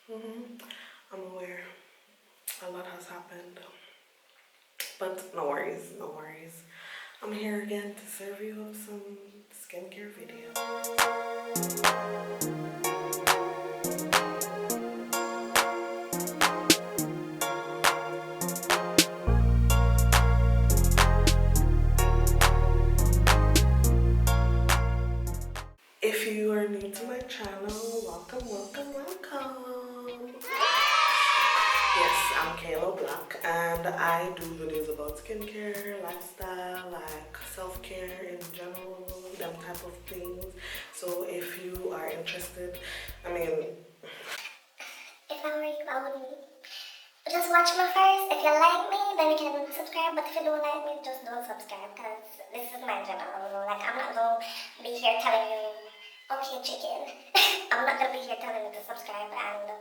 I'm aware a lot has happened, but no worries, no worries. I'm here again to serve you up some skincare video. If you are new to my channel, welcome, welcome, welcome. Yes, I'm Kayla Black and I do videos about skincare, lifestyle, like self-care in general, them type of things. So if you are interested, if I were you, I would just watch me first. If you like me, then you can subscribe. But if you don't like me, just don't subscribe because this is my channel. Like, I'm not going to be here telling you, okay, chicken. I'm not going to be here telling you to subscribe and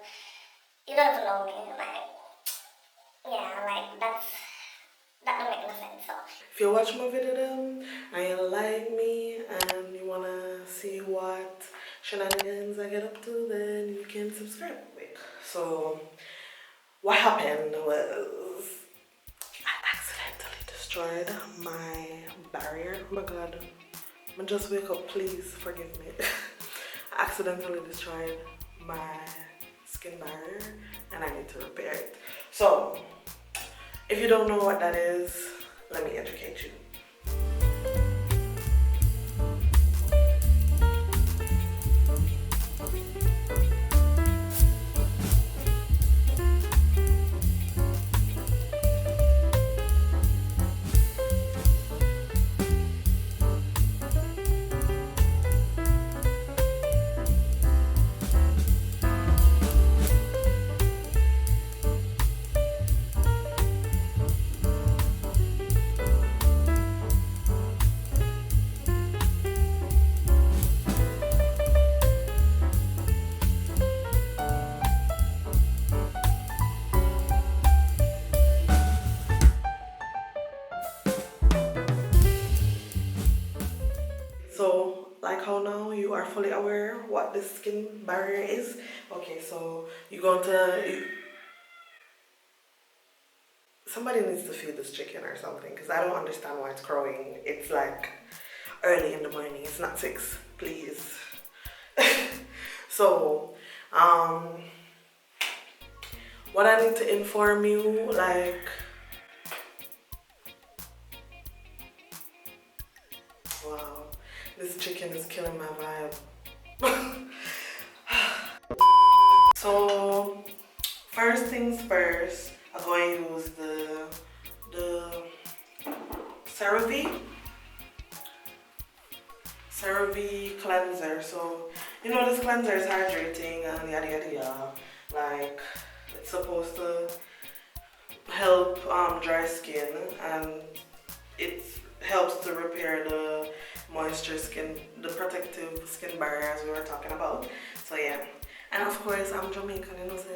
you don't even know me. Like, yeah, like, that don't make no sense. So if you watch my video then and you like me and you wanna see what shenanigans I get up to, then you can subscribe. So what happened was I accidentally destroyed my barrier. Oh my god, I just wake up, please forgive me. I accidentally destroyed my skin barrier and I need to repair it. So if you don't know what that is, let me educate you. So, like how now you are fully aware what the skin barrier is. Okay, so you're going to... Somebody needs to feed this chicken or something because I don't understand why it's crowing. It's like early in the morning. It's not 6, please. So, what I need to inform you, like... Wow. This chicken is killing my vibe. So, first things first, I'm going to use the CeraVe cleanser. So, you know this cleanser is hydrating and yada yada yada. Like, it's supposed to help dry skin and it helps to repair the moisture skin, the protective skin barrier as we were talking about. So yeah, and of course I'm Jamaican, you know, so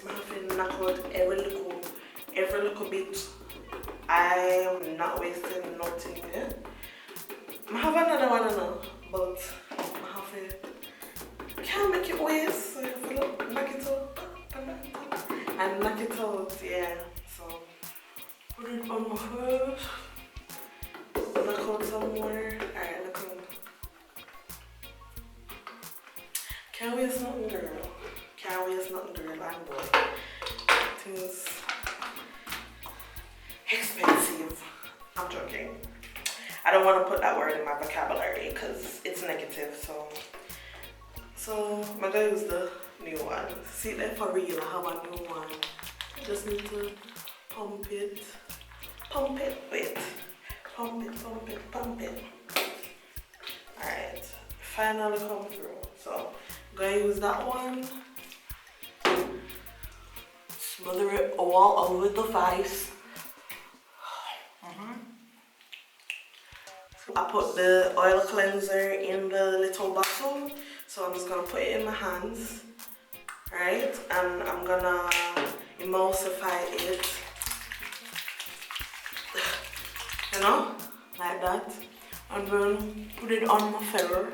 I have to knock out every little bit. I am not wasting nothing here. I have another one now, but I have to, can't make it waste, so I have to knock it out and knock it out, yeah. So put it on my face. Knock out some more. Alright, look on. Can't waste nothing, girl. Can't waste nothing, girl and boy. Things expensive. I'm joking. I don't want to put that word in my vocabulary because it's negative. So I'm gonna use the new one. See that for real, I have a new one. Just need to pump it. Wait. Pump it. Alright, finally come through. So, I'm gonna use that one. Smother it all over the face. So I put the oil cleanser in the little bottle. So I'm just gonna put it in my hands. Right? And I'm gonna emulsify it. You know, like that, and then put it on my finger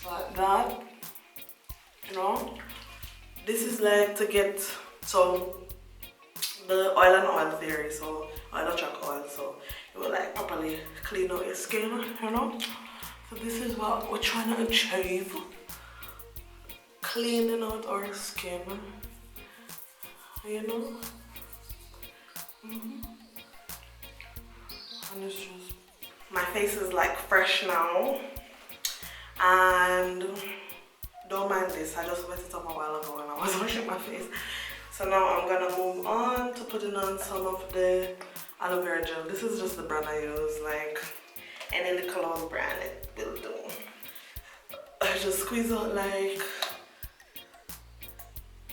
like that, you know. This is like to get, so the oil and oil theory, so oil attract oil, so it will like properly clean out your skin, you know. So this is what we're trying to achieve, cleaning out our skin, you know. And it's just, my face is like fresh now, and don't mind this, I just wet it up a while ago when I was washing my face. So now I'm gonna move on to putting on some of the aloe vera gel. This is just the brand I use, like any little old brand it will do. I just squeeze out like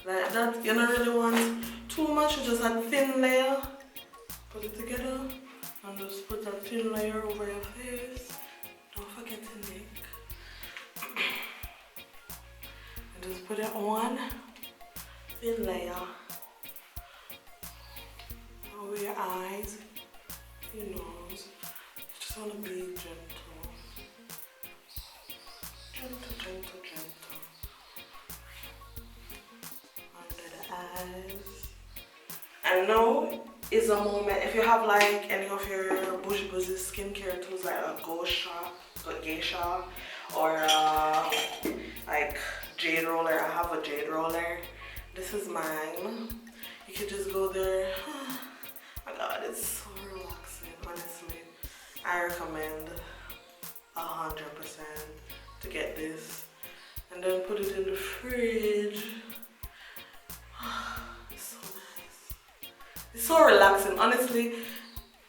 that. You don't really want too much, just a thin layer. Put it together and just put that thin layer over your face. Don't forget to make. And just put it on thin layer over your eyes, your nose. You just want to be gentle. Gentle, gentle, gentle. Under the eyes. And now is a moment, if you have like any of your bougie skincare tools like a geisha, or like jade roller. I have a jade roller. This is mine. You could just go there. Oh my god, it's so relaxing, honestly. I recommend 100% to get this. And then put it in the fridge. It's so nice. It's so relaxing, honestly.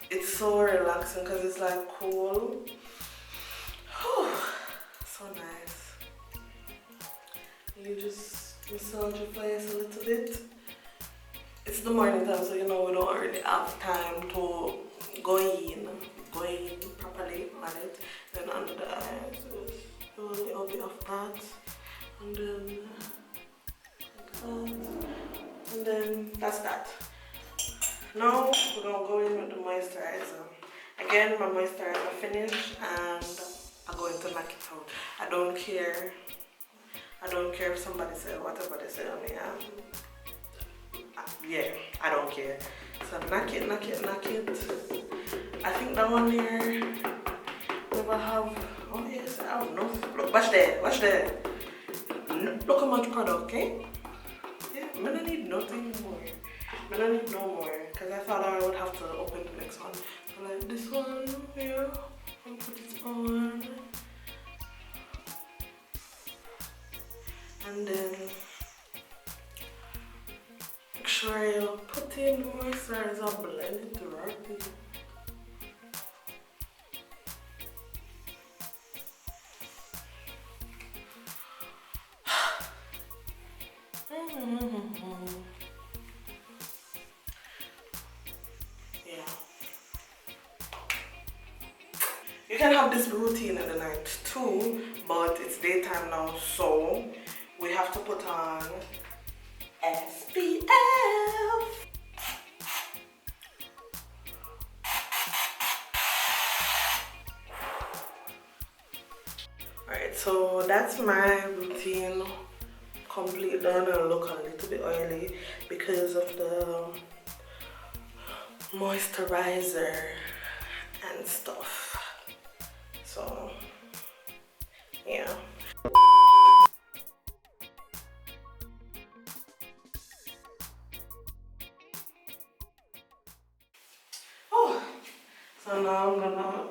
It's so relaxing because it's like cool. So nice. You just massage your face a little bit. It's the morning time, so you know we don't really have time to go in properly on it. Then under the eyes, just do a little bit of that, and then that, and then that's that. Now we're gonna go in with the moisturizer. Again, my moisturizer finished, and I'm going to knock it out. I don't care. I don't care if somebody says whatever they say on me. Yeah, I don't care. So knock it. I think that one here never have. Oh yes, I have no. Look, watch there. Look how much product, okay? Yeah, I don't need nothing more. I don't need no more, because I thought I would have to open the next one. So like this one here, and put it on. And then make sure you put in the moisturizer, blend it right in. Yeah. You can have this routine in the night too, but it's daytime now, so we have to put on SPF. Alright, so that's my routine complete done, and look a little bit oily because of the moisturizer and stuff. So yeah. Oh, so now I'm gonna